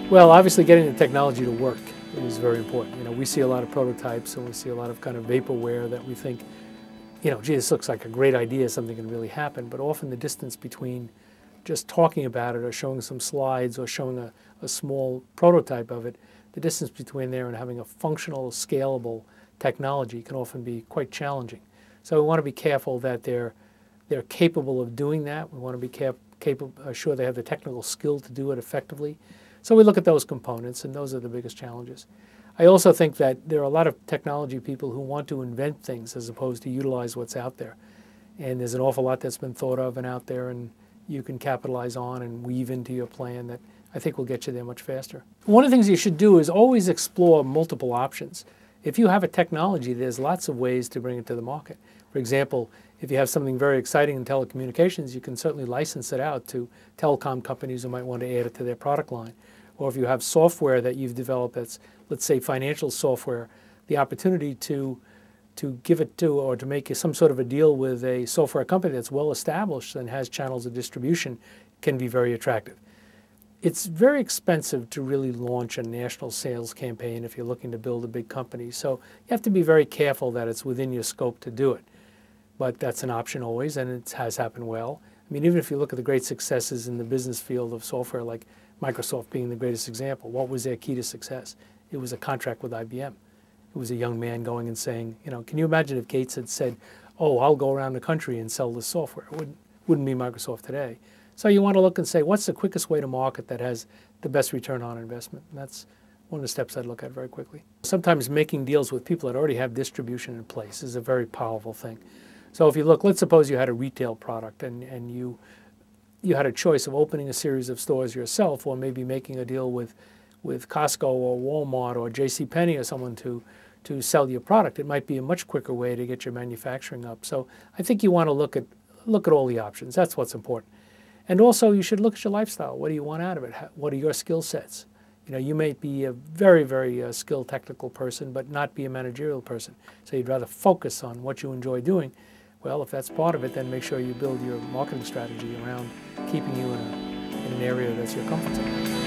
Well, obviously getting the technology to work is very important. You know, we see a lot of prototypes and we see a lot of kind of vaporware that we think, you know, gee, this looks like a great idea, something can really happen, but often the distance between just talking about it or showing some slides or showing a small prototype of it, the distance between there and having a functional, scalable technology can often be quite challenging. So we want to be careful that they're capable of doing that. We want to be sure they have the technical skill to do it effectively. So we look at those components, and those are the biggest challenges. I also think that there are a lot of technology people who want to invent things as opposed to utilize what's out there. And there's an awful lot that's been thought of and out there, and you can capitalize on and weave into your plan that I think will get you there much faster. One of the things you should do is always explore multiple options. If you have a technology, there's lots of ways to bring it to the market. For example, if you have something very exciting in telecommunications, you can certainly license it out to telecom companies who might want to add it to their product line. Or if you have software that you've developed that's, let's say, financial software, the opportunity to give it to or to make some sort of a deal with a software company that's well established and has channels of distribution can be very attractive. It's very expensive to really launch a national sales campaign if you're looking to build a big company. So you have to be very careful that it's within your scope to do it. But that's an option always, and it has happened well. I mean, even if you look at the great successes in the business field of software, like Microsoft being the greatest example, what was their key to success? It was a contract with IBM. It was a young man going and saying, you know, can you imagine if Gates had said, oh, I'll go around the country and sell this software? It wouldn't be Microsoft today. So you want to look and say, what's the quickest way to market that has the best return on investment? And that's one of the steps I'd look at very quickly. Sometimes making deals with people that already have distribution in place is a very powerful thing. So if you look, let's suppose you had a retail product and you had a choice of opening a series of stores yourself or maybe making a deal with Costco or Walmart or JCPenney or someone to sell your product. It might be a much quicker way to get your manufacturing up. So I think you want to look at all the options. That's what's important. And also you should look at your lifestyle. What do you want out of it? What are your skill sets? You know, you may be a very, very skilled technical person but not be a managerial person. So you'd rather focus on what you enjoy doing. Well, if that's part of it, then make sure you build your marketing strategy around keeping you in an area that's your comfort zone.